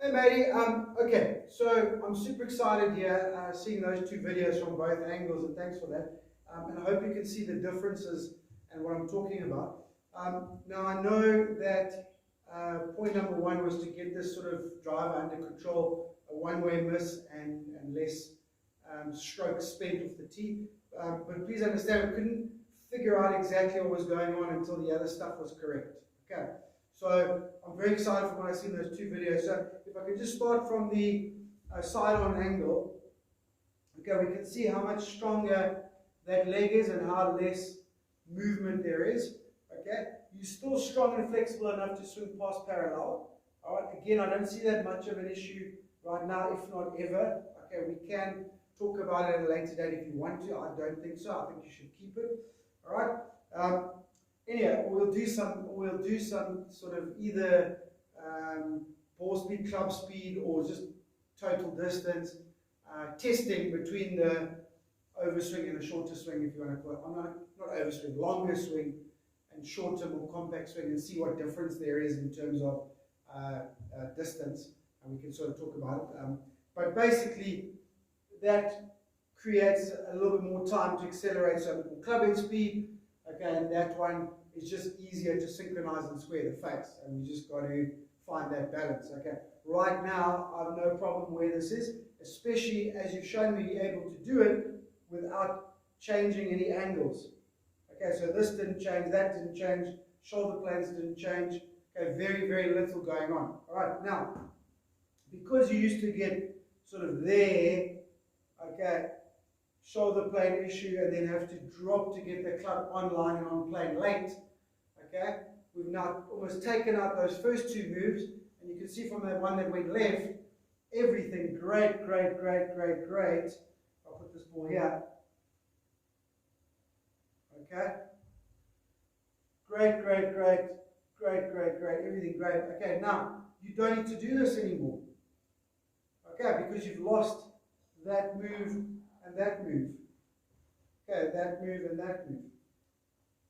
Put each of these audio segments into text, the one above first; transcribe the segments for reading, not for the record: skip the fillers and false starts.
Hey matey, okay, so I'm super excited here seeing those two videos from both angles, and thanks for that. And I hope you can see the differences and what I'm talking about. Now I know that point number one was to get this sort of driver under control, a one-way miss and less stroke spent off the tee. But please understand, we couldn't figure out exactly what was going on until the other stuff was correct. Okay. So I'm very excited for when I see those two videos. So if I could just start from the side-on angle, okay, we can see how much stronger that leg is and how less movement there is. Okay, you're still strong and flexible enough to swing past parallel. All right, again, I don't see that much of an issue right now, if not ever. Okay, we can talk about it at a later date if you want to. I don't think so. I think you should keep it. All right. Anyhow, we'll do some sort of either ball speed, club speed, or just total distance testing between the overswing and the shorter swing, if you want to call it. Not overswing, longer swing and shorter, more compact swing, and see what difference there is in terms of distance, and we can sort of talk about it. But basically, that creates a little bit more time to accelerate, so more clubbing speed. Okay, and that one is just easier to synchronize and square the face, and we just got to find that balance. Okay, right now I have no problem where this is, especially as you've shown me able to do it without changing any angles. Okay, so this didn't change, that didn't change, shoulder planes didn't change. Okay, very, very little going on. All right, now, because you used to get sort of there, okay, shoulder plane issue, and then have to drop to get the club online and on plane late, okay, we've now almost taken out those first two moves, and you can see from that one that went left, everything great, great, great, great, great. I'll put this ball here. Okay, great, great, great, great, great, great, everything great. Okay, now you don't need to do this anymore. Okay, because you've lost that move and that move. Okay, that move and that move.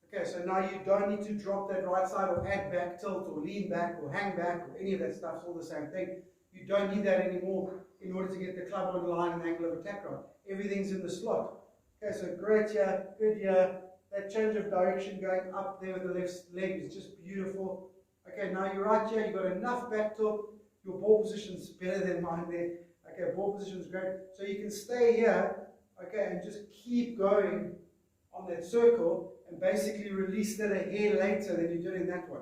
Okay, so now you don't need to drop that right side or add back tilt or lean back or hang back or any of that stuff. It's all the same thing. You don't need that anymore in order to get the club on the line and angle of attack right. Everything's in the slot. Okay, so great here, good here. That change of direction going up there with the left leg is just beautiful. Okay, now you're right here. You've got enough back tilt. Your ball position's better than mine there. Okay, ball position's great. So you can stay here, okay, and just keep going on that circle and basically release that a hair later than you did in that one,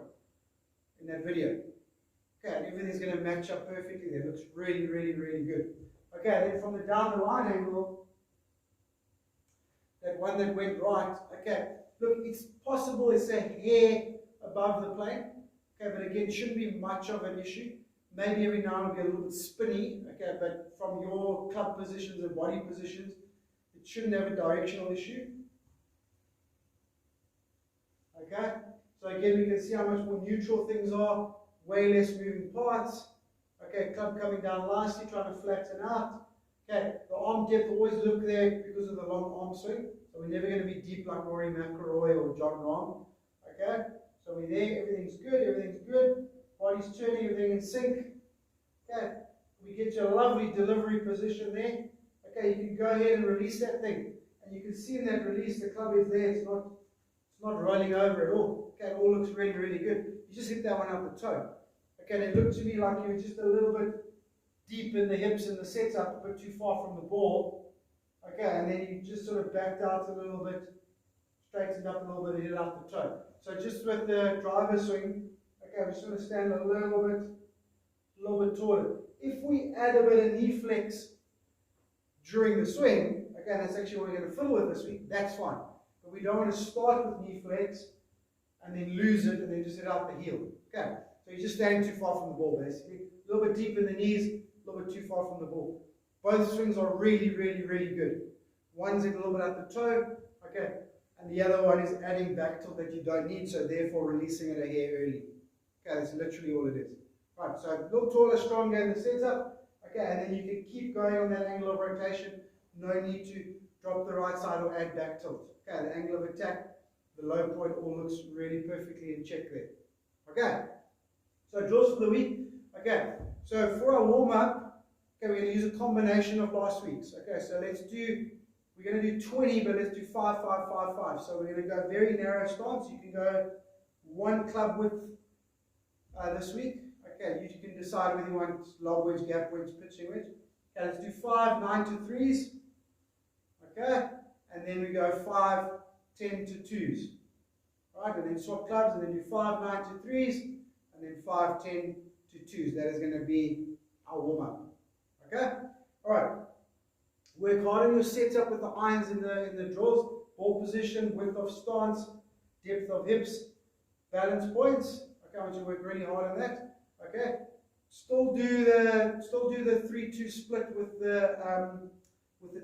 in that video. Okay, and everything's going to match up perfectly there. It looks really, really, really good. Okay, then from the down the line angle, that one that went right, okay, look, it's possible it's a hair above the plane, okay, but again, it shouldn't be much of an issue. Maybe every now and then it'll be a little bit spinny, okay, but from your club positions and body positions, it shouldn't have a directional issue. Okay, so again, we can see how much more neutral things are, way less moving parts. Okay, club coming down nicely, trying to flatten out. Okay, the arm depth, always look there because of the long arm swing. So we're never going to be deep like Rory McIlroy or John Rahm. Okay, so we're there, everything's good, everything's good. Body's turning, everything in sync. Okay, we get you a lovely delivery position there. Okay, you can go ahead and release that thing. And you can see in that release, the club is there, it's not rolling over at all. Okay, it all looks really, really good. You just hit that one up the toe. Okay, and it looked to me like you were just a little bit deep in the hips and the setup, a bit too far from the ball. Okay, and then you just sort of backed out a little bit, straightened up a little bit, and hit out the toe. So just with the driver swing, okay, we sort of stand a little bit taller. If we add a bit of knee flex during the swing, okay, that's actually what we're going to fiddle with this week, that's fine. But we don't want to start with knee flex and then lose it and then just hit out the heel. Okay, so you're just standing too far from the ball basically. A little bit deep in the knees, a little bit too far from the ball. Both swings are really, really, really good. One's in a little bit at the toe, okay, and the other one is adding back tilt that you don't need, so therefore releasing it a hair early. Okay, that's literally all it is. Right, so a little taller, stronger in the setup, okay, and then you can keep going on that angle of rotation. No need to drop the right side or add back tilt. Okay, the angle of attack, the low point all looks really perfectly in check there. Okay, so draws for the week. Okay, So for our warm-up, okay, we're going to use a combination of last week's. Okay, so we're going to do 20, but let's do 5, 5, 5, 5. So we're going to go very narrow stance. You can go one club width this week. Okay, you can decide whether you want lob wedge, gap wedge, pitching wedge. Okay, let's do 5, 9 to 3s. Okay, and then we go 5, 10 to 2s. Right, and then swap clubs, and then do 5, 9 to 3s, and then 5, 10 to 2s. That is going to be our warm-up. Okay? Alright. Work hard on your setup with the irons in the drills. Ball position, width of stance, depth of hips, balance points. Okay, I want you to work really hard on that. Okay? Still do the 3-2 split with the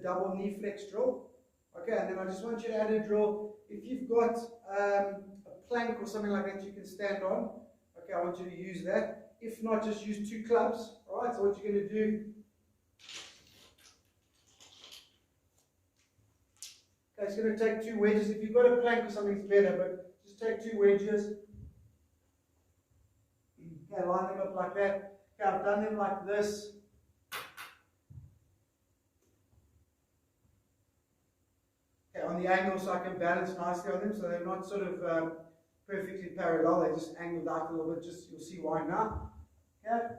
double knee flex drill. Okay, and then I just want you to add a drill. If you've got a plank or something like that you can stand on, okay, I want you to use that. If not, just use 2 clubs. Alright, so what you're going to do, okay, it's going to take 2 wedges. If you've got a plank or something, it's better, but just take 2 wedges. Okay, line them up like that. Okay, I've done them like this. On the angle, so I can balance nicely on them, so they're not sort of perfectly parallel, they're just angled out a little bit, just you'll see why now. Okay.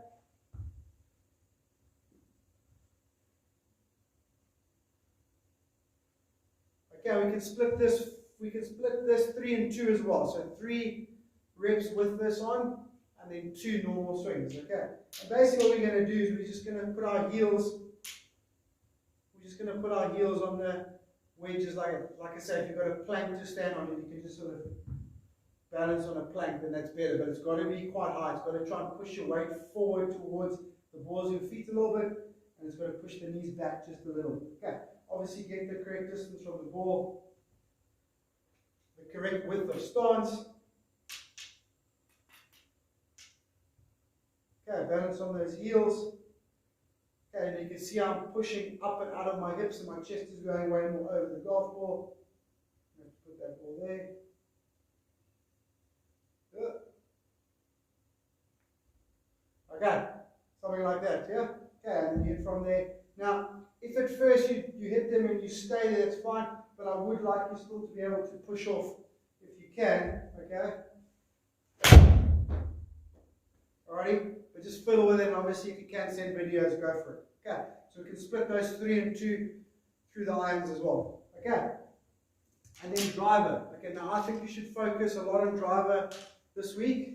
Okay, we can split this 3 and 2 as well. So 3 reps with this on, and then 2 normal swings. Okay. And basically what we're going to do is we're just going to put our heels on the wedges, like I say, if you've got a plank to stand on, and you can just sort of balance on a plank, then that's better. But it's got to be quite high. It's got to try and push your weight forward towards the balls of your feet a little bit, and it's got to push the knees back just a little. Okay. Obviously, get the correct distance from the ball, the correct width of stance. Okay, balance on those heels. Okay, and you can see I'm pushing up and out of my hips, and my chest is going way more over the golf ball. I have to put that ball there. Okay, something like that, yeah? Okay, and then hit from there. Now, if at first you hit them and you stay there, that's fine, but I would like you still to be able to push off if you can, okay? Alrighty, but just fiddle with it, and obviously if you can send videos, go for it. Okay, so we can split those 3 and 2 through the irons as well. Okay, and then driver. Okay, now I think you should focus a lot on driver this week.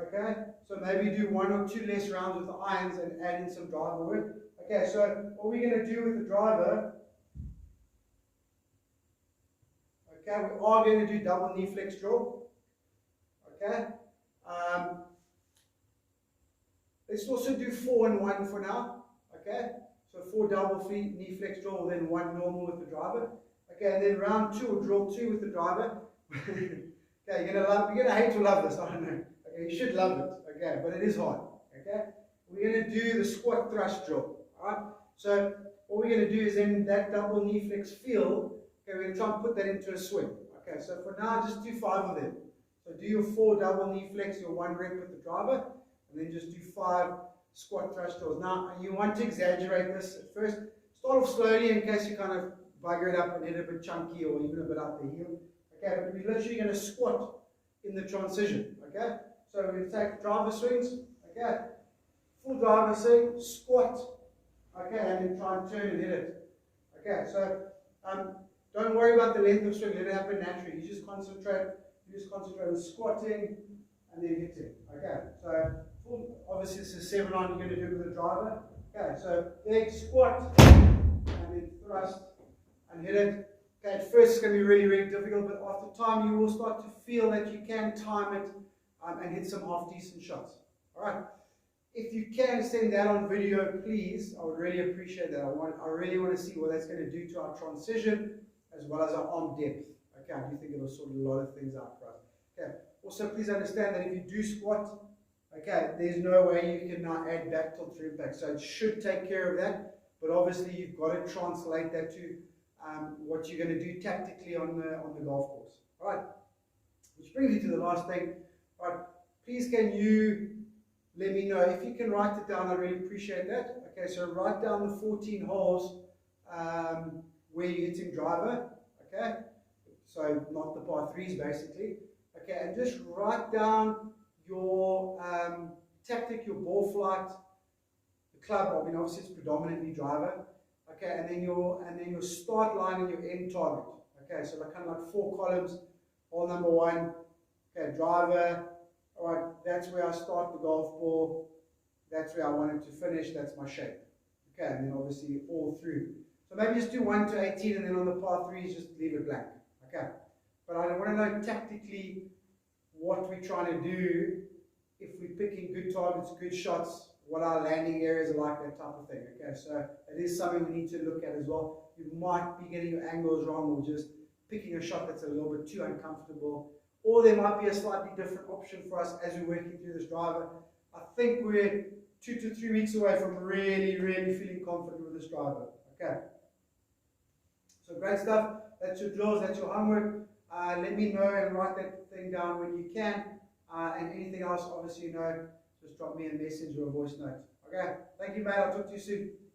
Okay, so maybe do 1 or 2 less rounds with the irons and add in some driver work. Okay, so what we're going to do with the driver, okay, we are going to do double knee flex drill. Okay, let's also do 4 and 1 for now. Okay, so 4 double knee flex drill, then 1 normal with the driver. Okay, and then round 2 or drill 2 with the driver. Okay, you're gonna hate to love this, I don't know. Okay, you should love it. Okay, but it is hard. Okay, we're gonna do the squat thrust drill. Alright, so what we're gonna do is in that double knee flex field, okay, we're gonna try and put that into a swing. Okay, so for now, just do 5 of them. So do your 4 double knee flex, your 1 rep with the driver, and then just do 5 squat thrust drills. Now, you want to exaggerate this at first. Start off slowly in case you kind of bugger it up and hit a bit chunky or even a bit up the heel. Okay, but we're literally going to squat in the transition. Okay, so we're going to take driver swings. Okay, full driver swing, squat. Okay, and then try and turn and hit it. Okay, so don't worry about the length of swing. Let it happen naturally. You just concentrate on squatting and then hitting. Okay, so full, obviously this is 7 on, you're going to do it with the driver. Okay, so leg squat and then thrust and hit it. Okay, at first it's going to be really, really difficult, but after time you will start to feel that you can time it and hit some half decent shots. Alright, if you can send that on video, please, I would really appreciate that. I really want to see what that's going to do to our transition as well as our arm depth. Okay, I do think it'll sort a lot of things out for us. Okay, also please understand that if you do squat, okay, there's no way you can now add back tilt through impact. So it should take care of that, but obviously you've got to translate that to what you're going to do tactically on the golf course. All right, which brings you to the last thing. All right, please can you let me know. If you can write it down, I really appreciate that. Okay, so write down the 14 holes where you're hitting driver. Okay, so not the par 3s basically. Okay, and just write down your tactic, your ball flight, the club. I mean, obviously it's predominantly driver. Okay, and then your start line and your end target. Okay, so like kind of like 4 columns. Hole number 1. Okay, driver. All right, that's where I start the golf ball. That's where I want it to finish. That's my shape. Okay, and then obviously all through. So maybe just do 1 to 18, and then on the par 3s just leave it blank. Okay, but I want to know tactically what we're trying to do. If we're picking good targets, good shots, what our landing areas are like, that type of thing. Okay, so it is something we need to look at as well. You might be getting your angles wrong, or just picking a shot that's a little bit too uncomfortable, or there might be a slightly different option for us as we're working through this driver. I think we're 2 to 3 weeks away from really feeling confident with this driver. Okay, so great stuff. That's your drills, that's your homework. Let me know and write that thing down when you can. And anything else, obviously, just drop me a message or a voice note. Okay, thank you, mate. I'll talk to you soon.